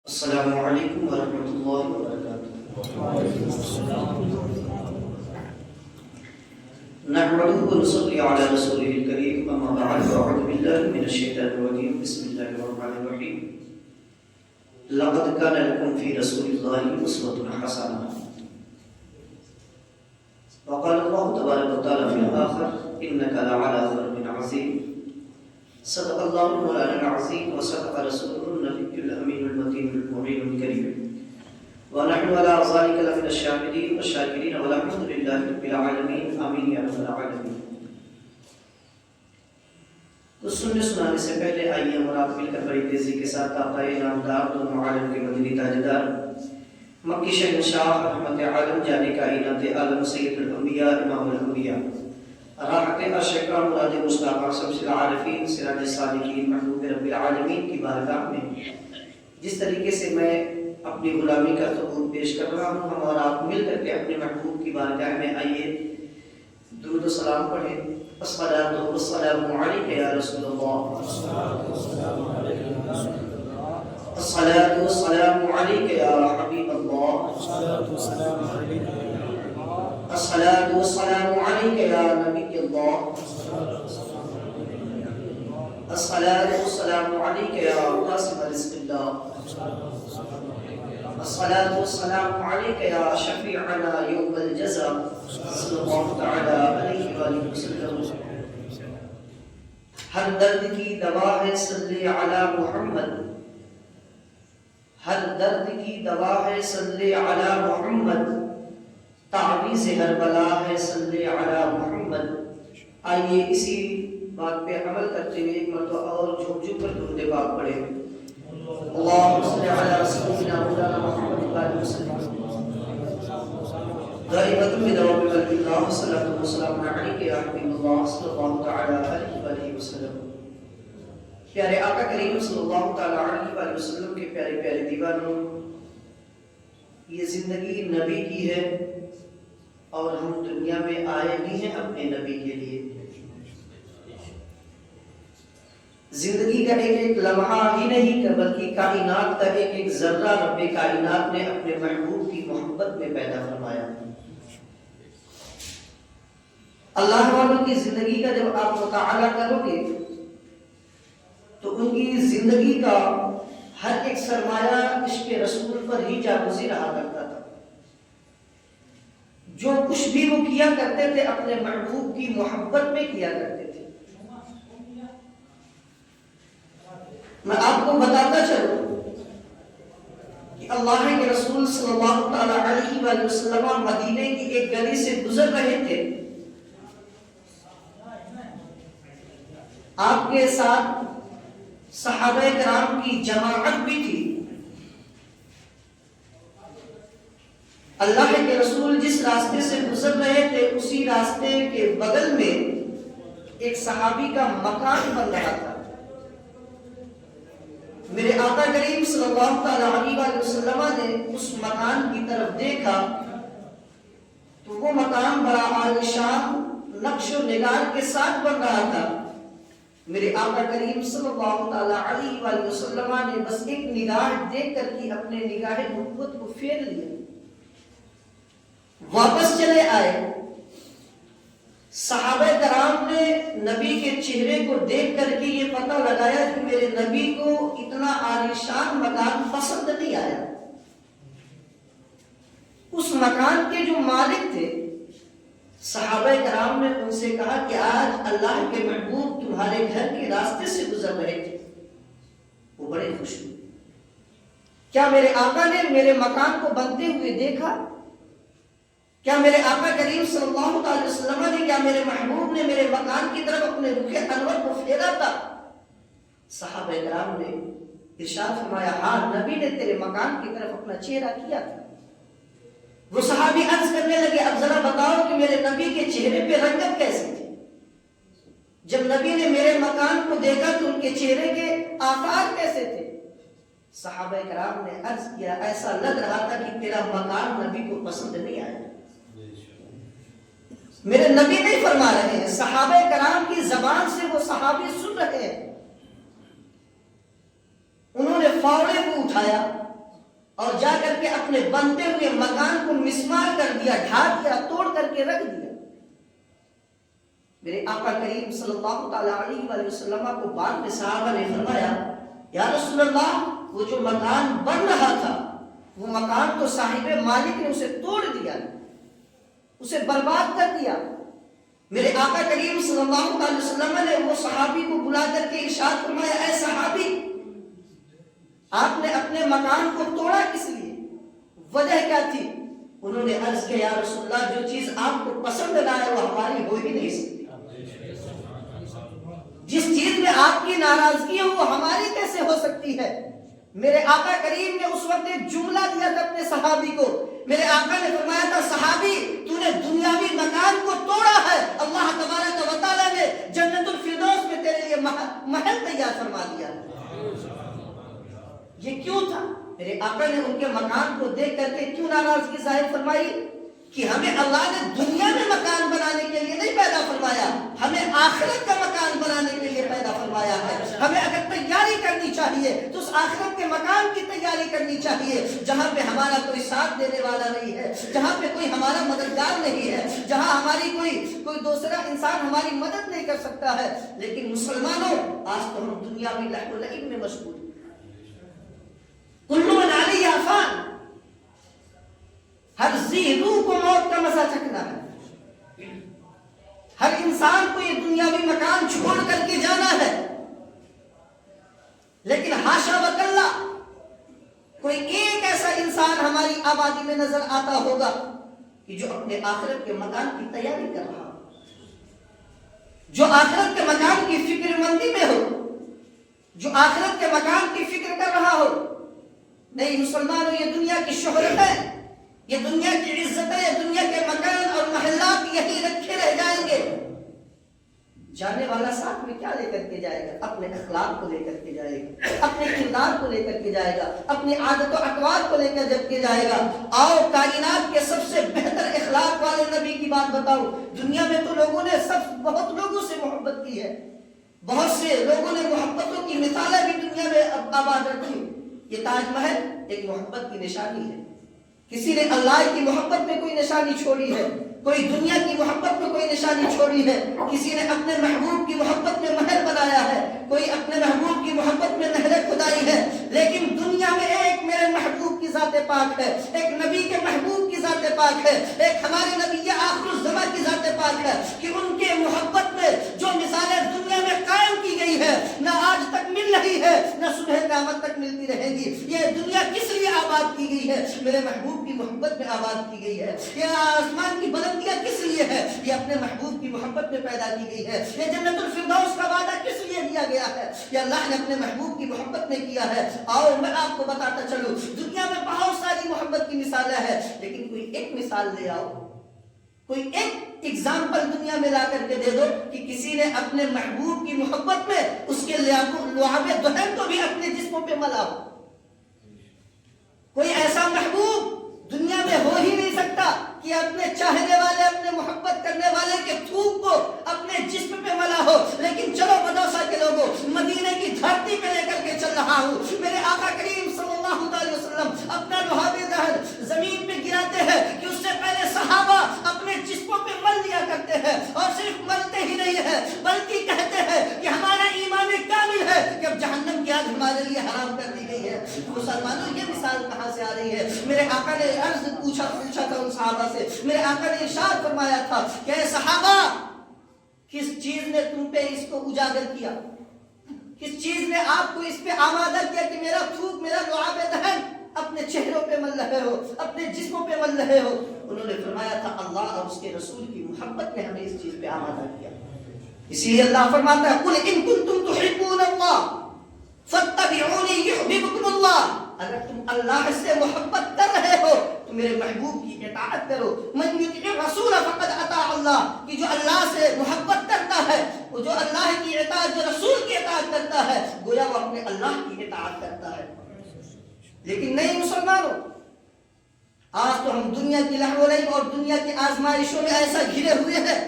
السلام علیکم ورحمۃ اللہ وبرکاتہ۔ نحمده ونصلي على رسوله الكريم، اما بعد فاعوذ بالله من الشیطان الرجیم، بسم اللہ الرحمن الرحیم۔ لقد كان لكم في رسول الله اسوة حسنة، وقال الله تبارک وتعالى في الآخر انك لعلى خلق عظيم، صدق اللہ مولانا العظیم وصدق رسول النبی الامین المتین المعین الکریم، ونحن على ذلك لمن الشاهدين والشاکرین والحمد للہ رب العالمین، آمین یا رب العالمین۔ تو سننے سنانے سے پہلے آئیے ہم اور آپ مل کر بڑی تیزی کے ساتھ آقا نامدار دونوں عالم کے مدنی تاجدار مکی شہنشاہ رحمت عالم جانے کائنات عالم سید الانبیاء امام الانبیاء راحت اشقاء مراد مصطفیٰ شمس العارفین سراج الصالحین محبوب رب العالمین کی بارگاہ میں جس طریقے سے میں اپنی غلامی کا ثبوت پیش کر رہا ہوں، ہم اور آپ مل کر کے اپنے محبوب کی بارگاہ میں آئیے درود و سلام پڑھیں۔ الصلاۃ والسلام علیک یا رسول اللہ، الصلاۃ والسلام علیک یا حبیب اللہ، الصلاۃ والسلام علیک یا نبی اللہ، الصلاۃ والسلام علیک یا قاسم رزق اللہ، الصلاۃ والسلام علیک یا شفیعنا یوم الجزا صلی اللہ تعالی علیہ وآلہ وسلم۔ ہر درد کی دوا ہے صلی علی محمد، ہر درد کی دوا ہے صلی علی محمد، تعویذ ہر بلا ہے صلی علی محمد۔ آئیے اسی بات پہ عمل کرتے ہوئے ایک مرتبہ اور جھک جھک کر درود پاک پڑھیں۔ اللہم صلی علی سیدنا مولانا محمد وآلہ وسلم دائمۃ بدوام ملک اللہ، صلاۃ والسلام علیک یا حبیب اللہ صلی اللہ تعالی علیہ وآلہ وسلم۔ پیارے آقا کریم صلی اللہ تعالی علیہ وآلہ وسلم کے پیارے پیارے دیوانوں، یہ زندگی نبی کی ہے اور ہم دنیا میں آئے بھی ہیں اپنے نبی کے لیے۔ زندگی کا ایک ایک لمحہ ہی نہیں بلکہ کائنات کا ایک ایک ذرہ رب کائنات نے اپنے محبوب کی محبت میں پیدا فرمایا۔ اللہ والوں کی زندگی کا جب آپ مطالعہ کرو گے تو ان کی زندگی کا ہر ایک سرمایہ عشق رسول پر ہی جاگزی رہا کرتا تھا۔ جو کچھ بھی وہ کیا کرتے تھے اپنے محبوب کی محبت میں کیا کرتے تھے۔ میں آپ کو بتاتا چلوں کہ اللہ کے رسول صلی اللہ تعالی علیہ وآلہ وسلم مدینے کی ایک گلی سے گزر رہے تھے، آپ کے ساتھ صحابہ کرام کی جماعت بھی تھی۔ اللہ کے رسول جس راستے سے گزر رہے تھے اسی راستے کے بغل میں ایک صحابی کا مکان بن رہا تھا۔ میرے آقا کریم صلی اللہ علیہ وسلم نے اس مکان کی طرف دیکھا تو وہ مکان بڑا عالیشان نقش و نگار کے ساتھ بن رہا تھا۔ میرے آقا کریم صلی اللہ علیہ وسلم نے بس ایک نگاہ دیکھ کر کے اپنے نگاہ نبوت کو پھیر لیا، واپس چلے آئے۔ صحابہ کرام نے نبی کے چہرے کو دیکھ کر کے یہ پتہ لگایا کہ میرے نبی کو اتنا عالیشان مکان پسند نہیں آیا۔ اس مکان کے جو مالک تھے صحابہ کرام نے ان سے کہا کہ آج اللہ کے محبوب تمہارے گھر کے راستے سے گزر رہے تھے، وہ بڑے خوش ہوئے۔ کیا میرے آقا نے میرے مکان کو بنتے ہوئے دیکھا؟ کیا میرے آقا کریم صلی اللہ علیہ وسلم نے، کیا میرے محبوب نے میرے مکان کی طرف اپنے رخ انور کو پھیرا تھا؟ صحابہ کرام نے ارشاد فرمایا ہاں، نبی نے تیرے مکان کی طرف اپنا چہرہ کیا تھا۔ وہ صحابی عرض کرنے لگے اب ذرا بتاؤ کہ میرے نبی کے چہرے پہ رنگت کیسی تھی؟ جب نبی نے میرے مکان کو دیکھا تو ان کے چہرے کے آثار کیسے تھے؟ صحابہ کرام نے عرض کیا ایسا لگ رہا تھا کہ تیرا مکان نبی کو پسند نہیں آیا۔ میرے نبی نہیں فرما رہے ہیں، صحابہ کرام کی زبان سے وہ صحابی سن رہے ہیں۔ انہوں نے فوراً کو اٹھایا اور جا کر کے اپنے بنتے ہوئے مکان کو مسمار کر دیا، ڈھا دیا، توڑ کر کے رکھ دیا۔ میرے آقا کریم صلی اللہ تعالی علیہ وآلہ وسلم کو بعد میں صحابہ نے فرمایا یا رسول اللہ وہ جو مکان بن رہا تھا وہ مکان تو صاحب مالک نے اسے توڑ دیا، اسے برباد کر دیا۔ میرے آقا کریم صلی اللہ علیہ وسلم نے وہ صحابی کو بلا کر کے ارشاد فرمایا اے صحابی آپ نے اپنے مکان کو توڑا کس لیے، وجہ کیا تھی؟ انہوں نے عرض کیا یا رسول اللہ جو چیز آپ کو پسند نہ آئے وہ ہماری ہو ہی نہیں سکتی، جس چیز میں آپ کی ناراضگی ہے وہ ہماری کیسے ہو سکتی ہے؟ میرے آقا کریم نے اس وقت ایک جملہ دیا تھا اپنے صحابی کو، میرے آقا نے فرمایا تھا صحابی تو نے دنیاوی مکان کو توڑا ہے، اللہ تبارک و تعالیٰ نے جنت الفردوس میں تیرے لیے محل تیار فرما دیا۔ یہ کیوں تھا؟ میرے آقا نے ان کے مکان کو دیکھ کر کے کیوں ناراضگی ظاہر فرمائی کہ ہمیں اللہ نے دنیا میں مکان بنانے کے لیے نہیں پیدا فرمایا، ہمیں آخرت کا مکان بنانے کے لیے پیدا فرمایا ہے۔ ہمیں اگر تیاری کرنی چاہیے تو اس آخرت کے مکان کی تیاری کرنی چاہیے جہاں پہ ہمارا کوئی ساتھ دینے والا نہیں ہے، جہاں پہ کوئی ہمارا مددگار نہیں ہے، جہاں ہماری کوئی دوسرا انسان ہماری مدد نہیں کر سکتا ہے۔ لیکن مسلمانوں آج تو ہم دنیاوی لہو و لعب میں مشغول، کل من علیہا فان، ہر ذی روح کو موت کا مزہ چکھنا ہے، ہر انسان کو یہ دنیاوی مکان چھوڑ کر کے جانا ہے۔ لیکن حاشا وکلا کوئی ایک ایسا انسان ہماری آبادی میں نظر آتا ہوگا کہ جو اپنے آخرت کے مکان کی تیاری کر رہا ہو، جو آخرت کے مکان کی فکر مندی میں ہو، جو آخرت کے مکان کی فکر کر رہا ہو۔ نہیں مسلمانوں یہ دنیا کی شہرت ہے، یہ دنیا کی عزت ہے، یہ دنیا کے مکان اور محلات یہی رکھے رہ جائیں گے۔ جانے والا ساتھ میں کیا لے کر کے جائے گا؟ اپنے اخلاق کو لے کر کے جائے گا، اپنے کردار کو لے کر کے جائے گا، اپنی عادت و اقوال کو لے کر جب کے جائے گا۔ آؤ کائنات کے سب سے بہتر اخلاق والے نبی کی بات بتاؤ۔ دنیا میں تو لوگوں نے بہت لوگوں سے محبت کی ہے، بہت سے لوگوں نے محبتوں کی مثالیں بھی دنیا میں آباد رکھی۔ یہ تاج محل ایک محبت کی نشانی ہے۔ کسی نے اللہ کی محبت میں کوئی نشانی چھوڑی ہے، کوئی دنیا کی محبت میں کوئی نشانی چھوڑی ہے، کسی نے اپنے محبوب کی محبت میں محل بنایا ہے، کوئی اپنے محبوب کی محبت میں نہریں کھدائی ہے۔ لیکن دنیا میں ایک میرے محبوب کی ذات پاک ہے، ایک نبی کے محبوب کی ذات پاک ہے، ایک ہمارے نبی آخر الزمان کی ذات پاک ہے کہ ان کے محبت میں جو مثالیں دنیا میں قائم کی گئی ہے نہ آج تک مل رہی ہے نہ صبح قیامت تک ملتی رہے گی۔ یہ دنیا کس لیے آباد کی گئی ہے؟ میرے محبوب کی محبت میں آباد کی گئی ہے۔ یہ آسمان کی بلندیاں کس لیے ہے؟ یہ اپنے محبوب کی محبت میں پیدا کی گئی ہے۔ یہ جنت الفردوس کا وعدہ کس لیے دیا گیا ہے؟ یہ اللہ نے اپنے محبوب کی محبت میں کیا ہے۔ آؤ میں آپ کو بتاتا چلوں، دنیا میں بہت ساری محبت کی مثالیں ہیں، لیکن کوئی ایک مثال لے آؤ، کوئی ایک ایگزامپل دنیا میں لا کر کے دے دو کہ کسی نے اپنے محبوب کی محبت میں اس کے لعاب دہن کو بھی اپنے جسموں پہ ملا ہو۔ کوئی ایسا محبوب دنیا میں ہو ہی نہیں سکتا کہ اپنے چاہنے والے، اپنے محبت کرنے والے کے تھوک کو اپنے جسم پہ ملا ہو۔ لیکن چلو مدوسہ کے لوگوں، مدینے کی دھرتی پہ لے کر کے چل رہا ہوں، میرے آقا کریم صلی اللہ علیہ وسلم اپنا لعاب دہن زمین پہ گراتے ہیں کہ اس سے پہلے صحابہ اپنے جسموں پہ مل لیا کرتے ہیں، اور صرف ملتے ہی نہیں ہے بلکہ کہتے ہیں کہ ہمارا ایمان کامل ہے کہ اب جہنم کی آگ ہمارے لیے حرام کر دی گئی ہے۔ مسلمانوں یہ مثال کہاں سے آ رہی ہے؟ میرے آقا نے عرض پوچھا تھا ان صحابہ سے، میرے آقا نے ارشاد فرمایا تھا کہ اے صحابہ کس چیز نے تم پہ اس کو اجاگر کیا، کس چیز نے آپ کو اس پہ آمادہ کیا کہ میرا تھوک، میرا لعاب دہن اپنے چہروں پہ مل رہے ہو، اپنے جسموں پہ مل رہے ہو؟ انہوں نے فرمایا تھا اللہ اور اس کے رسول کی محبت نے ہمیں اس چیز پہ آمادہ کیا۔ اسی لیے اللہ فرماتا ہے قل ان کنتم تحبون اللہ فاتبعونی یحببکم اللہ، اگر تم اللہ سے محبت کر رہے ہو تو میرے محبوب کی اطاعت کرو۔ من یطع الرسول فقد اطاع اللہ، کہ جو اللہ سے محبت کرتا ہے، وہ جو اللہ کی اطاعت، جو رسول کی اطاعت کرتا ہے، گویا وہ اپنے اللہ کی اطاعت کرتا ہے۔ لیکن نہیں مسلمانوں، آج تو ہم دنیا کی لہو و لعب اور دنیا کی آزمائشوں میں ایسا گھرے ہوئے ہیں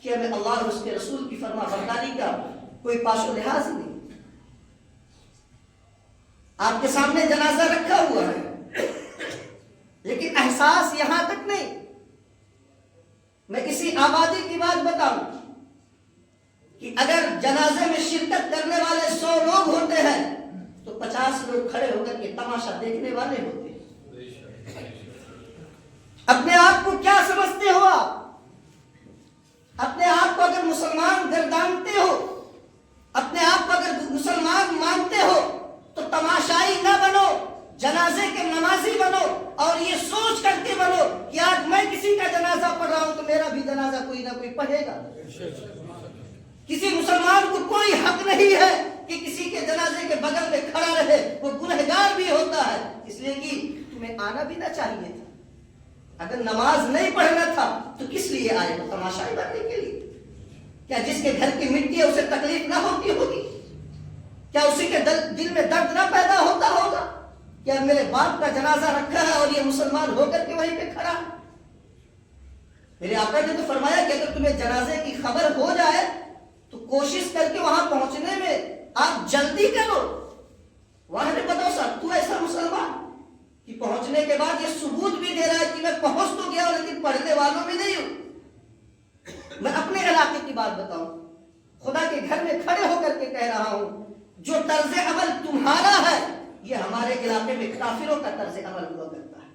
کہ ہمیں اللہ اور اس کے رسول کی فرما برداری کا کوئی پاش و لحاظ نہیں۔ آپ کے سامنے جنازہ رکھا ہوا ہے، آبادی کی بات بتاؤں کہ اگر جنازے میں شرکت کرنے والے 100 لوگ ہوتے ہیں تو 50 لوگ کھڑے ہو کر کے تماشا دیکھنے والے ہوتے ہیں۔ اپنے آپ کو کیا سمجھتے ہو آپ؟ اپنے آپ کو اگر مسلمان گردانتے ہو، اپنے آپ کو اگر مسلمان مانتے ہو تو تماشائی نہ بنو، جنازے کے نمازی بنو، اور یہ سوچ کر کے بنو کہ آج میں کسی کا جنازہ پڑھ رہا ہوں تو میرا بھی جنازہ کوئی نہ کوئی پڑھے گا۔ کسی مسلمان کو کوئی حق نہیں ہے کہ کسی کے جنازے کے بغل میں کھڑا رہے، وہ گنہگار بھی ہوتا ہے، اس لیے کہ تمہیں آنا بھی نہ چاہیے تھا۔ اگر نماز نہیں پڑھنا تھا تو کس لیے آئے ہو؟ تماشائی بننے کے لیے؟ کیا جس کے گھر کی مٹی ہے اسے تکلیف نہ ہوتی ہوگی؟ کیا اسی کے دل میں درد نہ پیدا ہوتا ہوگا؟ کیا میرے باپ کا جنازہ رکھا ہے اور یہ مسلمان ہو کر کے وہیں پہ کھڑا ہے؟ میرے آقا نے تو فرمایا کہ اگر تمہیں جنازے کی خبر ہو جائے تو کوشش کر کے وہاں پہنچنے میں آپ جلدی کرو۔ وہاں نے بتاؤ سر تو ایسا مسلمان کہ پہنچنے کے بعد یہ ثبوت بھی دے رہا ہے کہ میں پہنچ تو گیا لیکن پڑھنے والوں میں نہیں ہوں۔ میں اپنے علاقے کی بات بتاؤں، خدا کے گھر میں کھڑے ہو کر کے کہہ رہا ہوں، جو طرز عمل تمہارا ہے یہ ہمارے علاقے میں کافروں کا طرز عمل ہوا کرتا ہے۔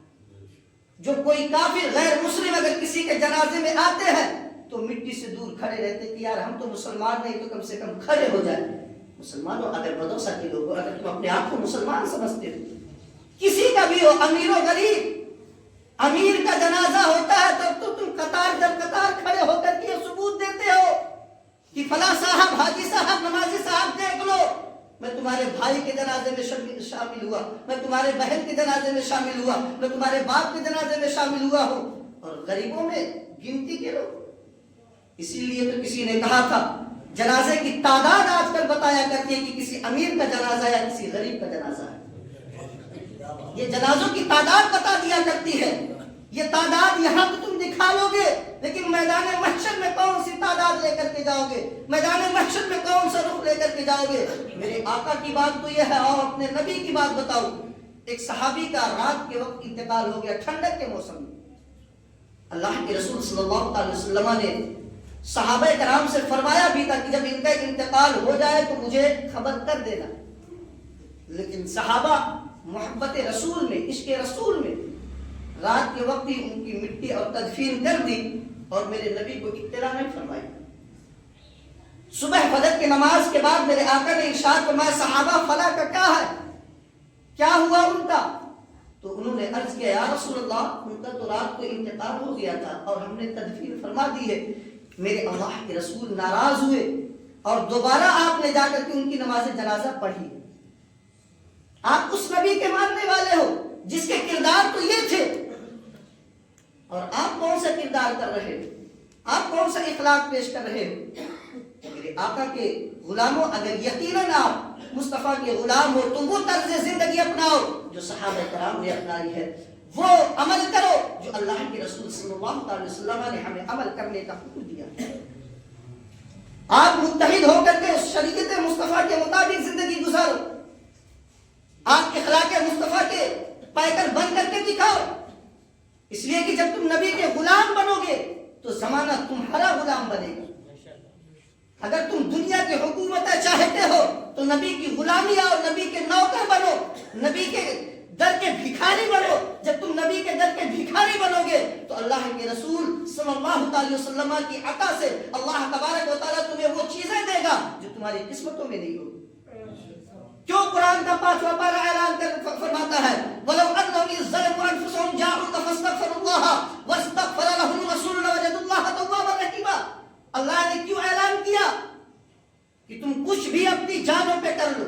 جو کوئی کافر غیر مسلم اگر کسی کے جنازے میں آتے ہیں تو مٹی سے دور کھڑے رہتے کہ یار ہم تو مسلمان نہیں تو کم سے کم کھڑے ہو جائیں۔ مسلمانوں اگر بدوسا کے لوگوں، اگر تم اپنے آپ کو مسلمان سمجھتے ہو، کسی کا بھی ہو، امیر و غریب، امیر کا جنازہ ہوتا ہے تب تو تم قطار در قطار کھڑے ہو کر کے ثبوت دیتے ہو کہ فلاں صاحب، حاجی صاحب، نمازی صاحب دیکھ لو، میں تمہارے بھائی کے جنازے میں شامل ہوا، میں تمہارے بہن کے جنازے میں شامل ہوا، میں تمہارے باپ کے جنازے میں شامل ہوا ہوں، اور غریبوں میں گنتی کے لوگ۔ اسی لیے تو کسی نے کہا تھا جنازے کی تعداد آج کل بتایا کرتی ہے کہ کسی امیر کا جنازہ یا کسی غریب کا جنازہ ہے۔ یہ جنازوں کی تعداد بتا دیا کرتی ہے۔ یہ تعداد یہاں تو تم دکھا لو گے لیکن میدان محشر میں کون سی تعداد لے کر کے جاؤ گے؟ میدان محشر میں کون سا رخ لے کر کے جاؤ گے؟ میرے آقا کی بات تو یہ ہے، اور اپنے نبی کی بات بتاؤ۔ ایک صحابی کا رات کے وقت انتقال ہو گیا، ٹھنڈک کے موسم میں۔ اللہ کے رسول صلی اللہ علیہ وسلم نے صحابہ کرام سے فرمایا بھی تھا کہ جب ان کا انتقال ہو جائے تو مجھے خبر کر دینا، لیکن صحابہ محبت رسول میں، عشق رسول میں رات کے وقت ہی ان کی مٹی اور تدفین کر دی اور میرے نبی کو اطلاع نہیں فرمائی۔ صبح فجر کی نماز کے بعد میرے آقا نے ارشاد فرمایا صحابہ فلاں کا کیا ہے، کیا ہوا ان کا؟ تو انہوں نے عرض کیا یا رسول اللہ ان کا تو رات کو انتقال ہو گیا تھا اور ہم نے تدفین فرما دی ہے۔ میرے اللہ کے رسول ناراض ہوئے اور دوبارہ آپ نے جا کر کے ان کی نماز جنازہ پڑھی۔ آپ اس نبی کے ماننے والے ہو جس کے کردار تو یہ تھے، اور آپ کون سا کردار کر رہے ہو؟ آپ کون سا اخلاق پیش کر رہے ہو؟ میرے آقا کے غلاموں، اگر یقیناً آپ مصطفیٰ کے غلام ہو تو وہ طرز زندگی اپناؤ جو صحابہ کرام نے اپنائی ہے، وہ عمل کرو جو اللہ کے رسول صلی اللہ علیہ وسلم نے ہمیں عمل کرنے کا حکم دیا۔ آپ متحد ہو کر کے شریعت مصطفیٰ کے مطابق زندگی گزارو، آپ اخلاق مصطفیٰ کے پیکر بن کر کے دکھاؤ، اس لیے کہ جب تم نبی کے غلام بنو گے تو زمانہ تمہارا غلام بنے گا۔ اگر تم دنیا کی حکومتیں چاہتے ہو تو نبی کی غلامی اور نبی کے نوکر بنو، نبی کے در کے بھکاری بنو۔ جب تم نبی کے در کے بھکاری بنو گے تو اللہ کے رسول صلی اللہ علیہ وسلم کی عطا سے اللہ تبارک و تعالیٰ تمہیں وہ چیزیں دے گا جو تمہاری قسمتوں میں نہیں ہوگی۔ کیوں قرآن کا 5واں پارہ اعلان فرماتا ہے وَلَوْ أَنَّهُمْ إِذْ ظَلَمُوا أَنفُسَهُمْ جَاءُوكَ فَاسْتَغْفَرُوا اللَّهَ وَاسْتَغْفَرَ لَهُمُ الرَّسُولُ لَوَجَدُوا اللَّهَ تَوَّابًا رَحِيمًا۔ اللہ نے کیوں اعلان کیا کہ تم کچھ بھی اپنی جانوں پہ کر لو،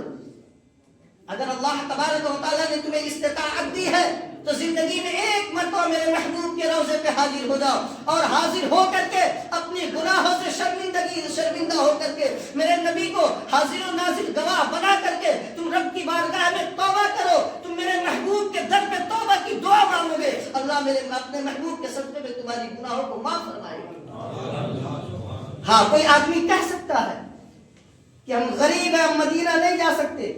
اگر اللہ تبارک و تعالیٰ نے تمہیں استطاعت دی ہے تو زندگی میں ایک مرتبہ میرے محبوب کے روضے پہ حاضر ہو جاؤ، اور حاضر ہو کر کے اپنی گناہوں سے شرمندہ ہو کر کے میرے نبی کو حاضر و ناظر گواہ بنا کر کے تم رب کی بارگاہ میں توبہ کرو، تم میرے محبوب کے در پہ توبہ کی دعا مانگو گے، اللہ میرے اپنے محبوب کے صدقے میں تمہاری گناہوں کو معاف فرمائے گا۔ ہاں کوئی آدمی کہہ سکتا ہے کہ ہم غریب ہیں، ہم مدینہ نہیں جا سکتے،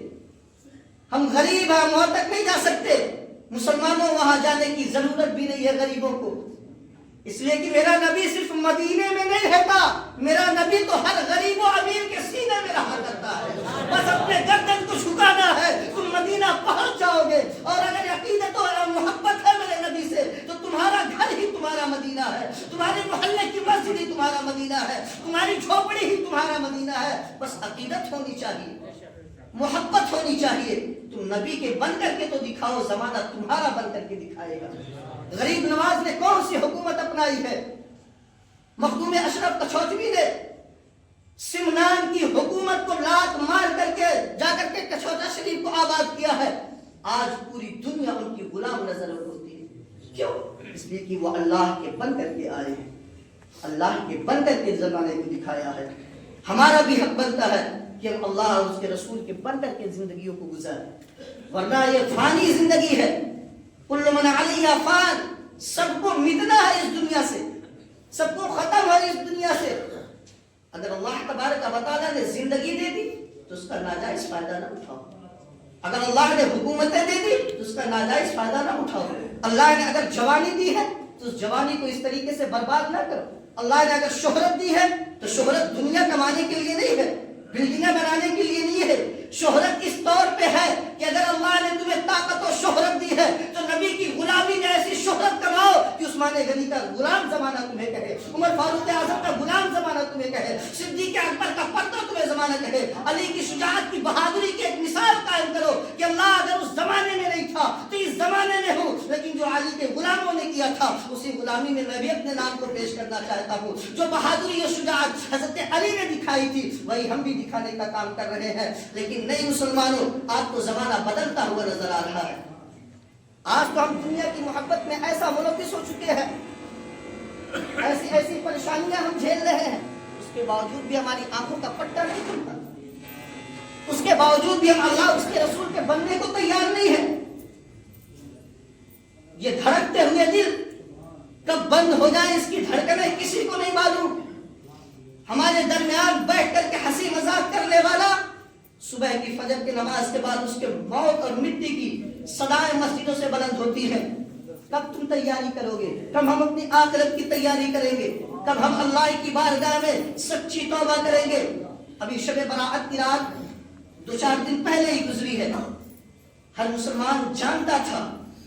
ہم غریب ہیں، ہم وہاں تک نہیں جا سکتے۔ مسلمانوں وہاں جانے کی ضرورت بھی نہیں ہے غریبوں کو۔ اس لیے کہ میرا نبی صرف مدینے میں نہیں رہتا، میرا نبی تو ہر غریب و امیر کے سینے میں رہا کرتا ہے۔ بس اپنے گردن کو جھکانا ہے، تم مدینہ پہنچ جاؤ گے۔ اور اگر عقیدت اور محبت ہے میرے نبی سے تو تمہارا گھر ہی تمہارا مدینہ ہے، تمہارے محلے کی مسجد ہی تمہارا مدینہ ہے، تمہاری جھوپڑی ہی تمہارا مدینہ ہے۔ بس عقیدت ہونی چاہیے، محبت ہونی چاہیے۔ تم نبی کے بن کر کے تو دکھاؤ، زمانہ تمہارا بن کر کے دکھائے گا۔ غریب نواز نے کون سی حکومت اپنائی ہے؟ مخدوم اشرف کچھوچوی نے سمنان کی حکومت کو لات مار کر کے جا کر کے کچھوچا شریف کو آباد کیا ہے۔ آج پوری دنیا ان کی غلام نظر ہوتی ہے۔ کیوں؟ اس لیے کہ وہ اللہ کے بن کر کے آئے ہیں، اللہ کے بن کر کے زمانے کو دکھایا ہے۔ ہمارا بھی حق بنتا ہے کہ ہم اللہ اور اس کے رسول کے بن کر کے زندگیوں کو گزاریں، ورنہ یہ فانی زندگی ہے۔ کل من علیہا فان، سب کو مٹنا ہے اس دنیا سے، سب کو ختم ہے اس دنیا سے۔ اگر اللہ تبارک و تعالیٰ نے زندگی دے دی تو اس کا ناجائز فائدہ نہ اٹھاؤ، اگر اللہ نے حکومتیں دے دی تو اس کا ناجائز فائدہ نہ اٹھاؤ، اللہ نے اگر جوانی دی ہے تو اس جوانی کو اس طریقے سے برباد نہ کرو، اللہ نے اگر شہرت دی ہے تو شہرت دنیا کمانے کے لیے نہیں ہے، بلڈنگیں بنانے کے لیے نہیں ہے۔ شہرت اس طور پہ ہے کہ اگر اللہ نے تمہیں طاقت و شہرت دی ہے تو نبی کی غلامی میں ایسی شہرت کماؤ کہ عثمان غنی کا غلام زمانہ تمہیں کہے، عمر فاروق اعظم کا غلام زمانہ تمہیں کہے، صدیق اکبر کا پتہ تمہیں زمانہ کہے، علی کی شجاعت کی بہادری کی ایک مثال قائم کرو کہ اللہ اگر اس زمانے میں نہیں تھا تو اس زمانے میں ہوں، لیکن جو علی کے غلاموں نے کیا تھا اسی غلامی میں میں بھی اپنے نام کو پیش کرنا چاہتا ہوں۔ جو بہادری اور شجاعت حضرت علی نے دکھائی تھی وہی ہم بھی دکھانے کا کام کر رہے ہیں۔ لیکن نہیں مسلمانوں، آج تو زمانہ بدلتا ہوا نظر آ رہا ہے۔ آج تو ہم دنیا کی محبت میں ایسا ملوث ہو چکے ہیں، ایسی ایسی پریشانیاں ہم جھیل رہے ہیں، اس کے باوجود بھی ہماری آنکھوں کا پٹا نہیں کھلتا، اس کے باوجود بھی ہم اللہ اس کے رسول کے بننے کو تیار نہیں ہیں۔ یہ دھڑکتے ہوئے دل کب بند ہو جائے اس کی دھڑکنیں کسی کو نہیں معلوم۔ ہمارے درمیان بیٹھ کر کے ہنسی مذاق کرنے والا صبح کی فجر کی نماز کے بعد اس کے موت اور مٹی کی صدائیں مسجدوں سے بلند ہوتی ہیں۔ کب تم تیاری کرو گے؟ کب ہم اپنی آخرت کی تیاری کریں گے؟ کب ہم اللہ کی بارگاہ میں سچی توبہ کریں گے؟ ابھی شب براءت کی رات 2-4 دن پہلے ہی گزری ہے۔ ہر مسلمان جانتا تھا،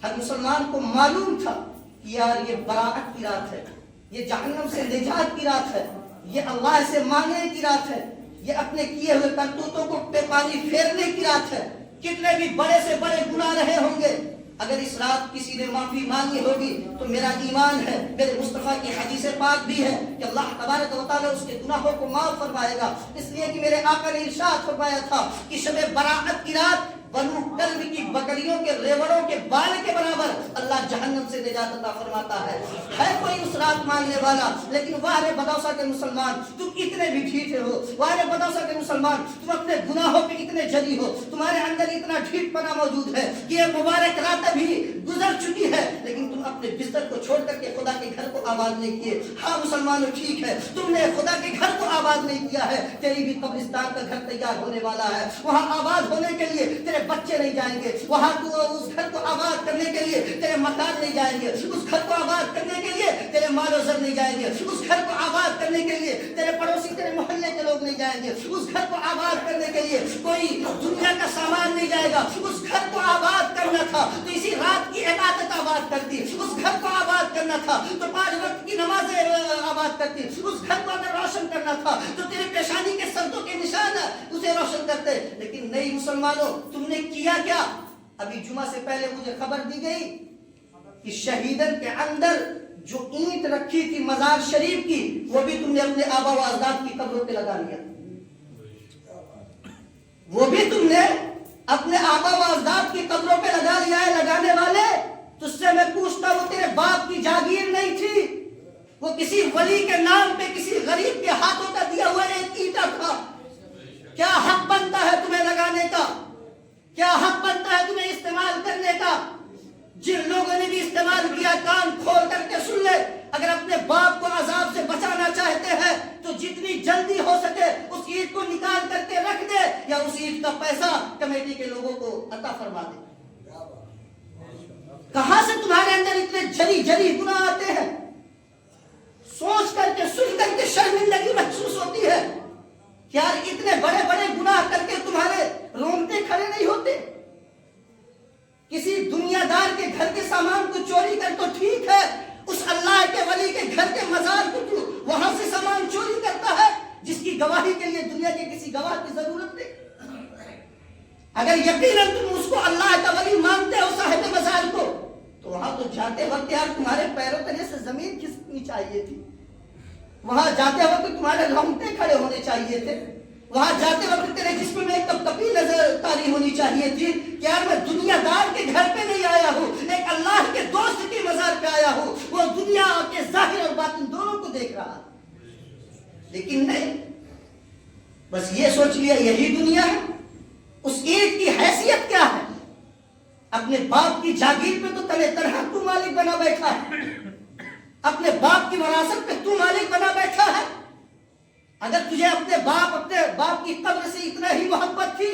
ہر مسلمان کو معلوم تھا کہ یار یہ براءت کی رات ہے، یہ جہنم سے نجات کی رات ہے، یہ اللہ سے مانگنے کی رات ہے، یہ اپنے کیے ہوئے کرتوتوں کو پہ پانی پھیرنے کی رات ہے۔ کتنے بھی بڑے سے بڑے گناہ رہے ہوں گے، اگر اس رات کسی نے معافی مانگی ہوگی تو میرا ایمان ہے، میرے مصطفیٰ کی حدیث پاک بھی ہے کہ اللہ تبارک و تعالیٰ اس کے گناہوں کو معاف فرمائے گا۔ اس لیے کہ میرے آقا نے ارشاد فرمایا تھا کہ شب براءت کی رات بنو کلب کی بکریوں کے ریوڑوں کے بال کے برابر اللہ جہنم سے نجات عطا فرماتا ہے۔ ہے کوئی اس رات ماننے والا؟ لیکن وارے بدوسا کے مسلمان تم اتنے بھی ڈھیٹے ہو، وارے بدوسا کے مسلمان تم اپنے گناہوں پہ اتنے جری ہو، تمہارے اندر اتنا ڈھیٹ پنا موجود ہے کہ یہ مبارک رات بھی گزر چکی ہے لیکن تم اپنے بستر کو چھوڑ کر کے خدا کے گھر کو آباد نہیں کیے۔ ہاں مسلمانوں ٹھیک ہے، تم نے خدا کے گھر کو آباد نہیں کیا ہے، تیری بھی قبرستان کا گھر تیار ہونے والا ہے، وہاں آباد ہونے کے لیے تیرے بچے نہیں جائیں گے، وہاں تو اس گھر کو آباد کرنے کے لیے تیرے مکان نہیں جائیں گے، اس گھر کو آباد کرنے کے لیے تیرے مال و زر نہیں جائیں گے، اس گھر کو آباد کرنے کے لیے تیرے پڑوسی تیرے محلے کے لوگ نہیں جائیں گے، اس گھر کو آباد کرنے کے لیے کوئی دنیا کا سامان نہیں جائے گا۔ اس گھر کو آباد کرنا تھا تو اسی رات کی عبادت آباد کرتی، اس گھر کو آباد کرنا تھا تو 5 وقت کی نمازیں آباد کرتی، اس گھر کو اگر روشن کرنا تھا تو تیرے پیشانی کے سردوں کے نشان اسے روشن کرتے۔ لیکن نہیں مسلمانوں، تم نے کیا کیا؟ ابھی جمعہ سے پہلے مجھے خبر دی گئی کہ شہیدن کے اندر جو اینٹ رکھی تھی مزار شریف کی وہ بھی تم نے اپنے آبا و اجداد کی قبروں پہ لگا لیا، وہ بھی تم نے اپنے آبا و اجداد کی قبروں پہ لگا لیا ہے۔ لگانے والے تجھ سے میں پوچھتا ہوں، تیرے باپ کی جاگیر نہیں تھی، وہ کسی ولی کے نام پہ کسی غریب کے ہاتھوں کا دیا ہوا ایک اینٹا تھا، کیا حق بنتا ہے تمہیں لگانے کا؟ کیا حق بنتا ہے تمہیں استعمال کرنے کا؟ جن لوگوں نے بھی استعمال کیا کان کھول کر کے سن لے، اگر اپنے باپ کو عذاب سے بچانا چاہتے ہیں تو جتنی جلدی ہو سکے اس اینٹ کو نکال کر کے رکھ دے یا اس اینٹ کا پیسہ کمیٹی کے لوگوں کو عطا فرما دے۔ کہاں سے تمہارے اندر اتنے جری جری گناہ آتے ہیں؟ شرمندگی محسوس ہوتی ہے کہ یار اتنے بڑے بڑے گناہ کر کے تمہارے رونگٹے کھڑے نہیں ہوتے؟ کسی دنیا دار کے گھر کے سامان کو چوری کر تو ٹھیک ہے، اس اللہ کے ولی کے گھر کے مزار کو تو وہاں سے سامان چوری کرتا ہے جس کی گواہی کے لیے دنیا کے کسی گواہ کی ضرورت نہیں۔ اگر یقیناً تم اس کو اللہ کا ولی مانتے ہو، صاحب مزار کو، تو وہاں تو جاتے وقت یار تمہارے پیروں تلے سے زمین کھسکنی چاہیے تھی، وہاں جاتے وقت تمہارے رونگٹے کھڑے ہونے چاہیے تھے، وہاں جاتے وقت تیرے جسم میں ایک کپکپی نظر تاری ہونی چاہیے تھی کہ یار میں دنیا دار کے گھر پہ نہیں آیا ہوں، ایک اللہ کے دوست کی مزار پہ آیا ہوں، وہ دنیا کے ظاہر اور باطن دونوں کو دیکھ رہا، لیکن نہیں، بس یہ سوچ لیا یہی دنیا ہے۔ اس اینٹ کی حیثیت کیا ہے؟ اپنے باپ کی جاگیر پہ تو تلے تنہا تو مالک بنا بیٹھا ہے، اپنے باپ کی وراثت پہ تو مالک بنا بیٹھا ہے۔ اگر تجھے اپنے باپ کی قبر سے اتنا ہی محبت تھی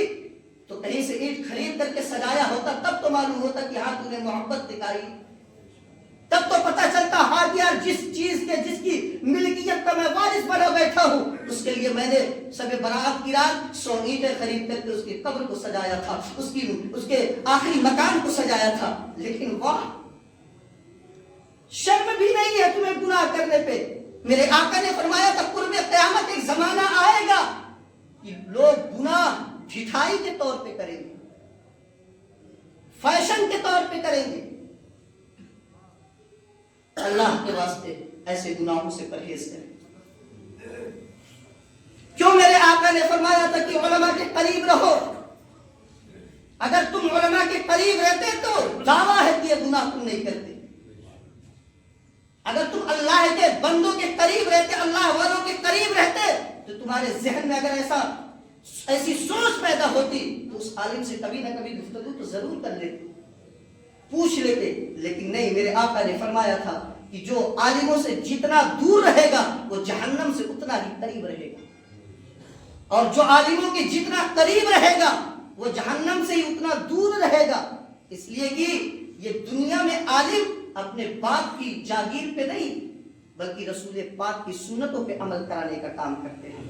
تو کہیں سے اینٹ خرید کر کے سجایا ہوتا، تب تو معلوم ہوتا کہ ہاں تو نے محبت دکھائی، تب تو پتہ چلتا ہاں یار جس چیز کے جس کی ملکیت کا میں وارث بنا بیٹھا ہوں، اس کے لیے میں نے شب برات کی رات 100 اینٹیں خرید کر کے اس کی قبر کو سجایا تھا، اس کے آخری مکان کو سجایا تھا۔ لیکن واہ، شرم بھی نہیں ہے تمہیں گناہ کرنے پہ۔ میرے آقا نے فرمایا تھا قرب قیامت ایک زمانہ آئے گا کہ لوگ گناہ ٹھٹائی کے طور پہ کریں گے، فیشن کے طور پہ کریں گے۔ اللہ کے واسطے ایسے گناہوں سے پرہیز کریں۔ کیوں میرے آقا نے فرمایا تھا کہ علماء کے قریب رہو؟ اگر تم علماء کے قریب رہتے تو دعویٰ ہے کہ یہ گناہ تم نہیں کرتے۔ اگر تم اللہ کے بندوں کے قریب رہتے، اللہ والوں کے قریب رہتے، تو تمہارے ذہن میں اگر ایسی سوچ پیدا ہوتی تو اس عالم سے کبھی نہ کبھی گفتگو تو ضرور کر لیتے، پوچھ لیتے۔ لیکن نہیں، میرے آقا نے فرمایا تھا کہ جو عالموں سے جتنا دور رہے گا وہ جہنم سے اتنا ہی قریب رہے گا، اور جو عالموں کے جتنا قریب رہے گا وہ جہنم سے ہی اتنا دور رہے گا۔ اس لیے کہ یہ دنیا میں عالم اپنے باپ کی جاگیر پہ نہیں بلکہ رسول پاک کی سنتوں پہ عمل کرانے کا کام کرتے ہیں۔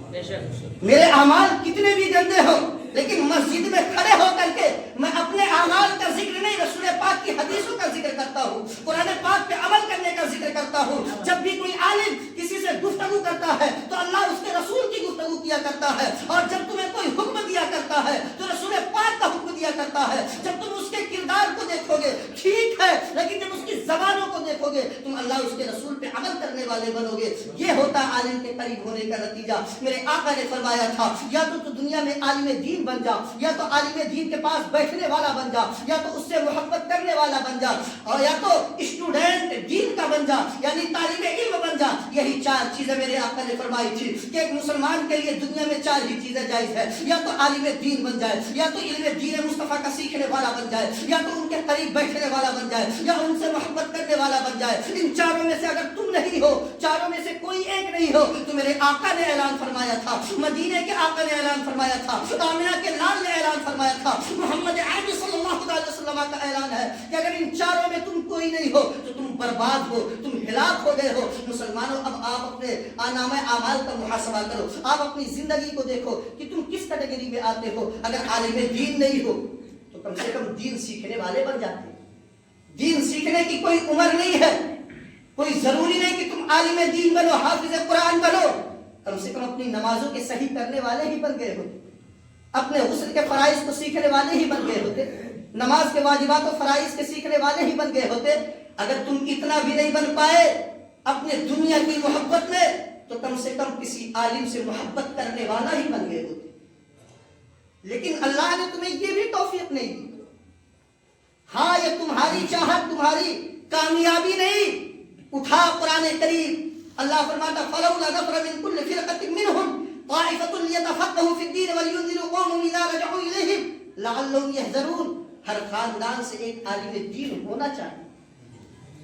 میرے اعمال کتنے بھی گندے ہو لیکن مسجد میں کھڑے ہو کر کے میں اپنے اعمال کا ذکر نہیں، رسول پاک کی حدیثوں کا ذکر کرتا ہوں، قرآن پاک پہ عمل کرنے کا ذکر کرتا ہوں۔ جب بھی کوئی عالم کسی سے گفتگو کرتا ہے تو اللہ اس کے رسول کی گفتگو کیا کرتا ہے، اور جب تمہیں کوئی حکم دیا کرتا ہے تو رسول پاک کا حکم دیا کرتا ہے۔ جب تم اس کے کردار کو دیکھو گے ٹھیک ہے، لیکن جب اس کی زبانوں کو دیکھو گے تم اللہ اس کے رسول پہ عمل کرنے والے بنو گے۔ یہ ہوتا ہے عالم کے قریب ہونے کا نتیجہ۔ میرے آقا نے فرمایا تھا یا تو دنیا میں عالم دین بن جا، یا تو عالم دین کے پاس بیٹھنے والا بن جا، یا تو اس سے محبت کرنے والا بن جا، اور یا تو اسٹوڈنٹ دین کا بن جا، یعنی طالب علم بن جا۔ یہی 4 چیزیں میرے آقا نے فرمائی تھی کہ ایک مسلمان کے لیے دنیا میں 4 ہی چیزیں جائز ہے، یا تو عالم دین بن جائے، یا تو علم دین مصطفیٰ کا سیکھنے والا بن جائے، یا تو ان کے قریب بیٹھنے والا بن جائے، یا ان سے محبت کرنے والا بن جائے۔ ان 4 میں سے اگر تم نہیں ہو، 4 میں سے کوئی ایک نہیں ہو، تو میرے آقا نے اعلان فرمایا تھا، مدینے کے آقا نے اعلان فرمایا تھا، آمنہ کے لال نے اعلان فرمایا تھا، محمد عربی صلی اللہ علیہ وسلم کا اعلان ہے کہ اگر ان 4 میں تم کوئی نہیں ہو تو تم برباد ہو، تم ہلاک ہو گئے ہو۔ مسلمانوں، اب آپ اپنے نامہ اعمال کا محاسبہ کرو، آپ اپنی زندگی کو دیکھو کہ تم کس کیٹیگری میں آتے ہو۔ اگر عالم دین نہیں ہو تو کم سے کم دین سیکھنے والے بن جاتے۔ دین سیکھنے کی کوئی عمر نہیں ہے، کوئی ضروری نہیں کہ تم عالم دین بنو، حافظ قرآن بنو، کم سے کم اپنی نمازوں کے صحیح کرنے والے ہی بن گئے ہوتے، اپنے غسل کے فرائض کو سیکھنے والے ہی بن گئے ہوتے، نماز کے واجبات و فرائض کے سیکھنے والے ہی بن گئے ہوتے۔ اگر تم اتنا بھی نہیں بن پائے اپنے دنیا کی محبت میں تو کم سے کم کسی عالم سے محبت کرنے والا ہی بن گئے ہوتے۔ لیکن اللہ نے تمہیں یہ بھی توفیق نہیں دی۔ ہاں، یہ تمہاری چاہت، تمہاری کامیابی نہیں۔ اٹھا قرآن کریم، اللہ فرماتا فَلَوْلَا نَفَرَ مِن كُلِّ فِرْقَةٍ مِّنْهُمْ طَائِفَةٌ لِيَتَفَقَّهُوا فِي الدِّينِ وَلِيُنذِرُوا قَوْمَهُمْ إِذَا رَجَعُوا إِلَيْهِمْ لَعَلَّهُمْ يَحْذَرُونَ۔ ہر خاندان سے ایک عالم دین ہونا چاہیے۔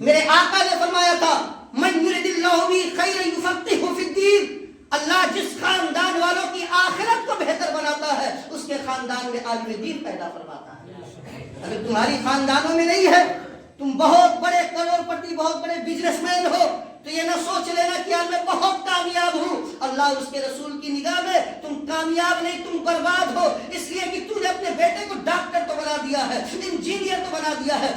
میرے آقا نے فرمایا تھا مَن يُرِدِ اللَّهُ بِهِ خَيْرًا يُفَقِّهْهُ فِي الدِّينِ۔ اللہ جس خاندان والوں کی آخرت کو بہتر بناتا ہے اس کے خاندان میں عالم دین پیدا فرماتا ہے۔ اگر تمہاری خاندانوں میں نہیں ہے، تم بہت بڑے کروڑ پتی، بہت بڑے بزنس مین ہو، تو یہ نہ سوچ لینا کہ یار میں بہت کامیاب ہوں. اللہ اس کے رسول کی نگاہ میں تم کامیاب نہیں، تم برباد ہو، اس لیے کہ تو نے اپنے بیٹے کو ڈاکٹر تو بنا دیا ہے، انجینئر تو بنا دیا ہے،